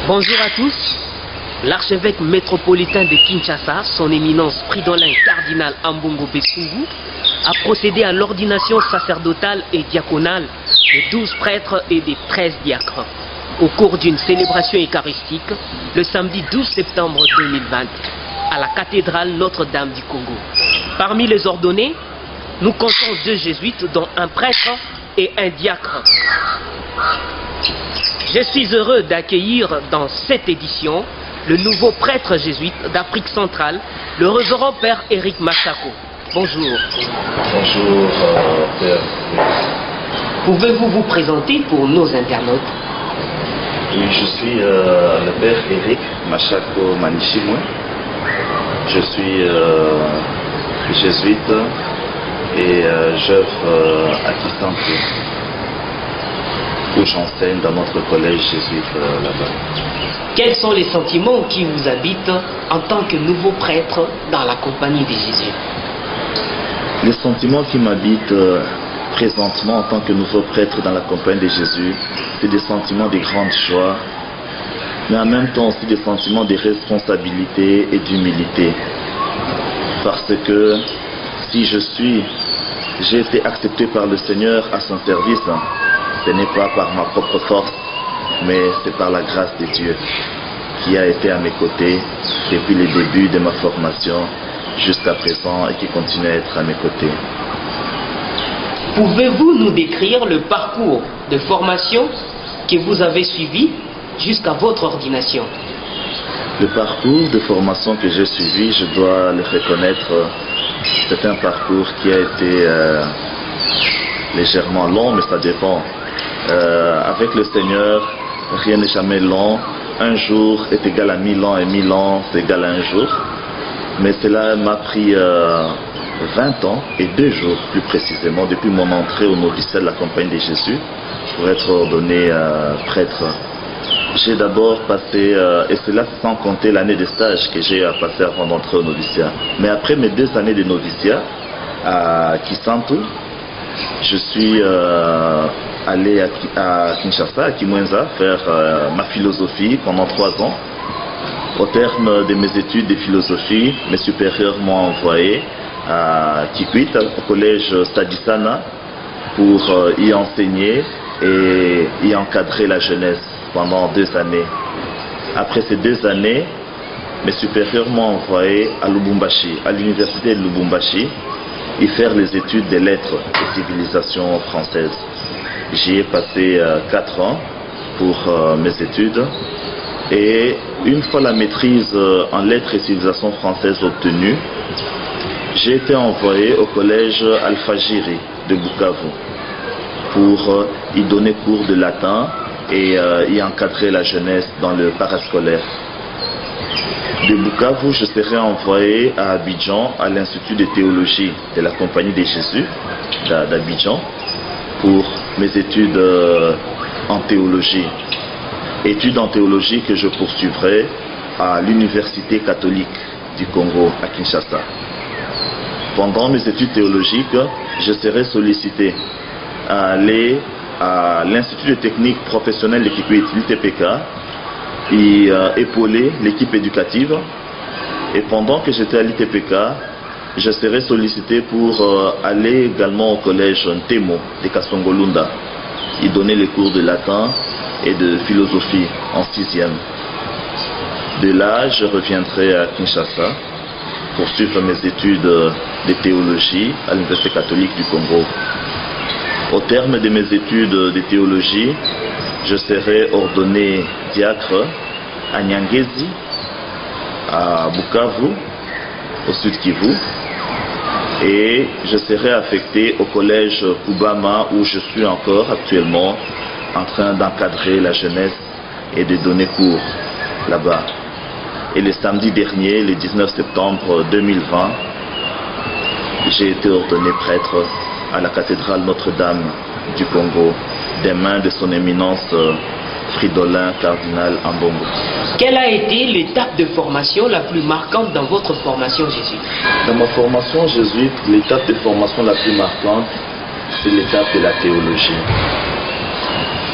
Bonjour à tous. L'archevêque métropolitain de Kinshasa, son éminence Fridolin cardinal Ambongo Bekungu, a procédé à l'ordination sacerdotale et diaconale de 12 prêtres et des 13 diacres au cours d'une célébration eucharistique le samedi 12 septembre 2020 à la cathédrale Notre-Dame du Congo. Parmi les ordonnés, nous comptons 2 jésuites dont un prêtre et un diacre. Je suis heureux d'accueillir dans cette édition le nouveau prêtre jésuite d'Afrique centrale, le révérend Père Éric Machako. Bonjour. Bonjour, Père. Pouvez-vous vous présenter pour nos internautes? Oui, je suis le Père Éric Machako Manishimwe. Je suis jésuite et j'œuvre à Kisanté, où j'enseigne dans notre collège jésuite là-bas. Quels sont les sentiments qui vous habitent en tant que nouveau prêtre dans la compagnie de Jésus? Les sentiments qui m'habitent présentement en tant que nouveau prêtre dans la compagnie de Jésus, c'est des sentiments de grande joie, mais en même temps aussi des sentiments de responsabilité et d'humilité. Parce que si j'ai été accepté par le Seigneur à son service, ce n'est pas par ma propre force, mais c'est par la grâce de Dieu qui a été à mes côtés depuis le début de ma formation jusqu'à présent et qui continue à être à mes côtés. Pouvez-vous nous décrire le parcours de formation que vous avez suivi jusqu'à votre ordination? Le parcours de formation que j'ai suivi, je dois le reconnaître, c'est un parcours qui a été légèrement long, mais ça dépend. Avec le Seigneur, rien n'est jamais long. Un jour est égal à 1000 ans et 1000 ans c'est égal à un jour. Mais cela m'a pris 20 ans et 2 jours plus précisément depuis mon entrée au noviciat de la compagnie de Jésus pour être ordonné prêtre. J'ai d'abord passé, et cela sans compter l'année de stage que j'ai à passer avant d'entrer au noviciat. Mais après mes 2 années de noviciat à Kisantu, je suis allé à Kinshasa, à Kimwenza, faire ma philosophie pendant 3 ans. Au terme de mes études de philosophie, mes supérieurs m'ont envoyé à Kikwit, au collège Stadisana, pour y enseigner et y encadrer la jeunesse pendant 2 années. Après ces 2 années, mes supérieurs m'ont envoyé à Lubumbashi, à l'université de Lubumbashi, y faire les études des lettres et civilisations françaises. J'y ai passé 4 ans pour mes études. Et une fois la maîtrise en lettres et civilisations françaises obtenue, j'ai été envoyé au collège Alpha-Jiri de Bukavu pour y donner cours de latin et y encadrer la jeunesse dans le parascolaire. De Bukavu, je serai envoyé à Abidjan, à l'Institut de théologie de la Compagnie de Jésus d'Abidjan pour mes études en théologie. Études en théologie que je poursuivrai à l'Université catholique du Congo à Kinshasa. Pendant mes études théologiques, je serai sollicité à aller à l'Institut de technique professionnelle de Kikwit, l'ITPK, et épauler l'équipe éducative. Et pendant que j'étais à l'ITPK, je serai sollicité pour aller également au collège Ntemo de Kasongolunda, y donner les cours de latin et de philosophie en 6e. De là, je reviendrai à Kinshasa pour suivre mes études de théologie à l'Université catholique du Congo. Au terme de mes études de théologie, je serai ordonné diacre à Nyangezi, à Bukavu, au sud Kivu, et je serai affecté au collège Kubama où je suis encore actuellement en train d'encadrer la jeunesse et de donner cours là-bas. Et le samedi dernier, le 19 septembre 2020, j'ai été ordonné prêtre à la cathédrale Notre-Dame du Congo, des mains de son éminence Fridolin cardinal Ambongo. Quelle a été l'étape de formation la plus marquante dans votre formation jésuite? Dans ma formation jésuite, l'étape de formation la plus marquante, c'est l'étape de la théologie.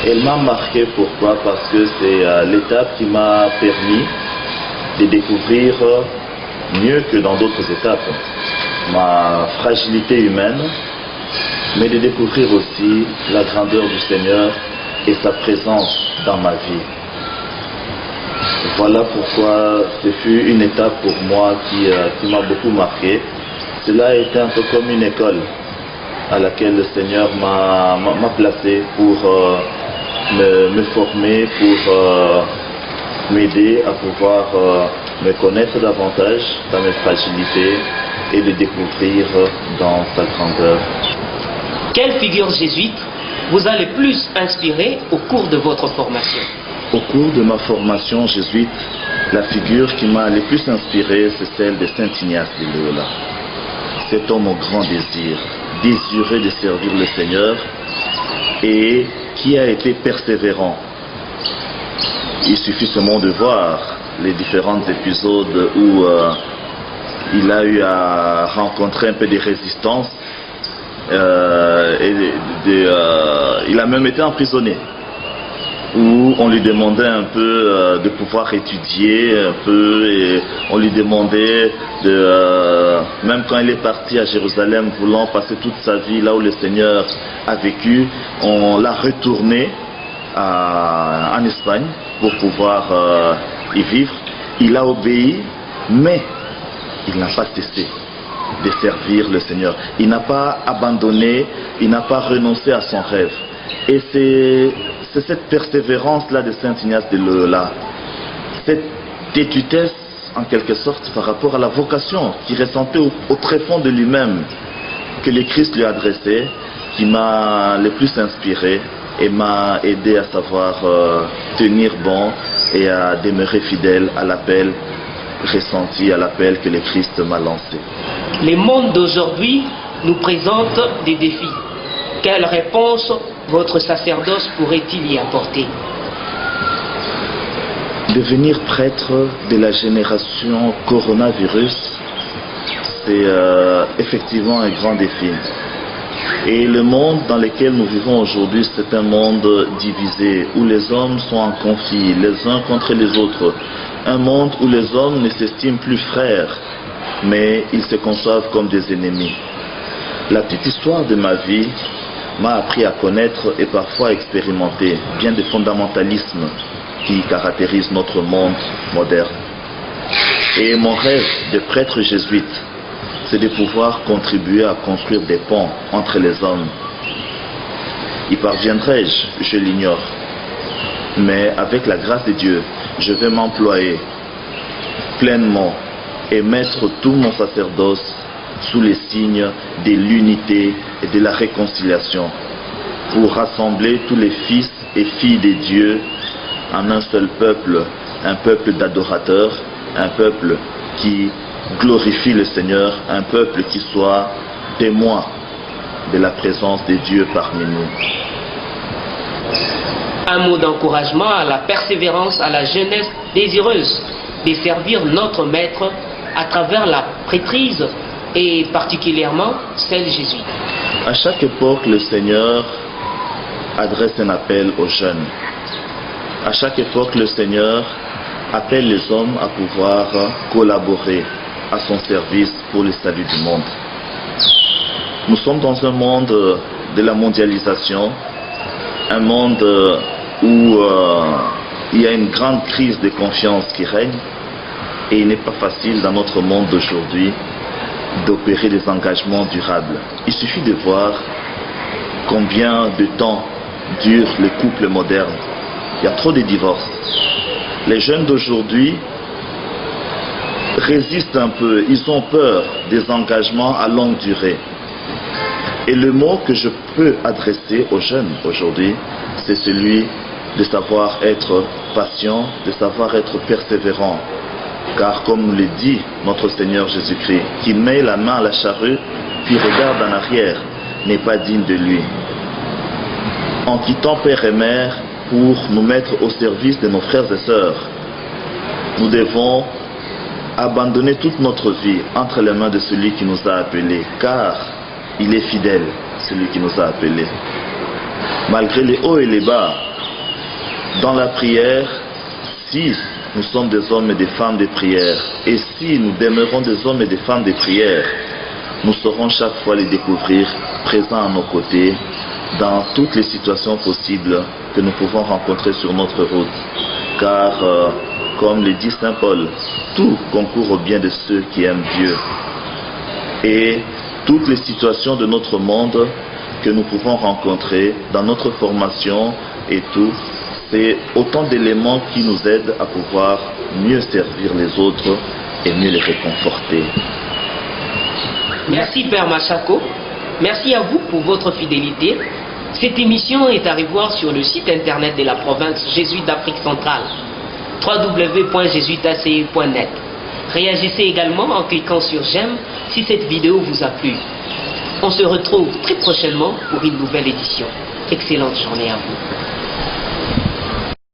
Elle m'a marqué, pourquoi? Parce que c'est l'étape qui m'a permis de découvrir mieux que dans d'autres étapes ma fragilité humaine, mais de découvrir aussi la grandeur du Seigneur et sa présence dans ma vie. Voilà pourquoi ce fut une étape pour moi qui m'a beaucoup marqué. Cela a été un peu comme une école à laquelle le Seigneur m'a placé pour me former, pour m'aider à pouvoir me connaître davantage dans mes fragilités et le découvrir dans sa grandeur. Quelle figure jésuite vous a le plus inspiré au cours de votre formation? Au cours de ma formation jésuite, la figure qui m'a le plus inspiré, c'est celle de Saint Ignace de Loyola. Cet homme au grand désir, désireux de servir le Seigneur et qui a été persévérant. Il suffit seulement de voir les différents épisodes où il a eu à rencontrer un peu de résistance il a même été emprisonné, où on lui demandait un peu de pouvoir étudier un peu, et on lui demandait même quand il est parti à Jérusalem voulant passer toute sa vie là où le Seigneur a vécu, on l'a retourné en Espagne pour pouvoir y vivre. Il a obéi, mais il n'a pas cessé de servir le Seigneur. Il n'a pas abandonné, il n'a pas renoncé à son rêve. Et c'est cette persévérance-là de Saint Ignace de Loyola, cette têtutesse en quelque sorte par rapport à la vocation qu'il ressentait au très fond de lui-même, que le Christ lui a adressé, qui m'a le plus inspiré et m'a aidé à savoir tenir bon et à demeurer fidèle à l'appel ressenti, à l'appel que le Christ m'a lancé. Le monde d'aujourd'hui nous présente des défis. Quelle réponse votre sacerdoce pourrait-il y apporter? Devenir prêtre de la génération coronavirus, c'est effectivement un grand défi. Et le monde dans lequel nous vivons aujourd'hui, c'est un monde divisé, où les hommes sont en conflit, les uns contre les autres. Un monde où les hommes ne s'estiment plus frères, mais ils se conçoivent comme des ennemis. La petite histoire de ma vie m'a appris à connaître et parfois à expérimenter bien des fondamentalismes qui caractérisent notre monde moderne. Et mon rêve de prêtre jésuite, c'est de pouvoir contribuer à construire des ponts entre les hommes. Y parviendrai-je? Je l'ignore. Mais avec la grâce de Dieu, je vais m'employer pleinement et mettre tout mon sacerdoce sous les signes de l'unité et de la réconciliation pour rassembler tous les fils et filles de Dieu en un seul peuple, un peuple d'adorateurs, un peuple qui glorifie le Seigneur, un peuple qui soit témoin de la présence de Dieu parmi nous. Un mot d'encouragement à la persévérance, à la jeunesse désireuse de servir notre Maître à travers la prêtrise et particulièrement celle jésuite. À chaque époque, le Seigneur adresse un appel aux jeunes. À chaque époque, le Seigneur appelle les hommes à pouvoir collaborer à son service pour le salut du monde. Nous sommes dans un monde de la mondialisation, un monde où il y a une grande crise de confiance qui règne, et il n'est pas facile dans notre monde d'aujourd'hui d'opérer des engagements durables. Il suffit de voir combien de temps durent les couples modernes. Il y a trop de divorces. Les jeunes d'aujourd'hui résistent un peu, ils ont peur des engagements à longue durée. Et le mot que je peux adresser aux jeunes aujourd'hui, c'est celui de savoir être patient, de savoir être persévérant. Car comme nous le dit notre Seigneur Jésus-Christ, qui met la main à la charrue, puis regarde en arrière, n'est pas digne de lui. En quittant père et mère pour nous mettre au service de nos frères et sœurs, nous devons abandonner toute notre vie entre les mains de celui qui nous a appelés, car il est fidèle, celui qui nous a appelés. Malgré les hauts et les bas dans la prière, si nous sommes des hommes et des femmes de prière, et si nous demeurons des hommes et des femmes de prière, nous saurons chaque fois les découvrir présents à nos côtés dans toutes les situations possibles que nous pouvons rencontrer sur notre route. Car, comme le dit Saint Paul, tout concourt au bien de ceux qui aiment Dieu. Et toutes les situations de notre monde que nous pouvons rencontrer dans notre formation et tout, c'est autant d'éléments qui nous aident à pouvoir mieux servir les autres et mieux les réconforter. Merci Père Machako. Merci à vous pour votre fidélité. Cette émission est à revoir sur le site internet de la province jésuite d'Afrique centrale, www.jésuitace.net. Réagissez également en cliquant sur j'aime si cette vidéo vous a plu. On se retrouve très prochainement pour une nouvelle édition. Excellente journée à vous.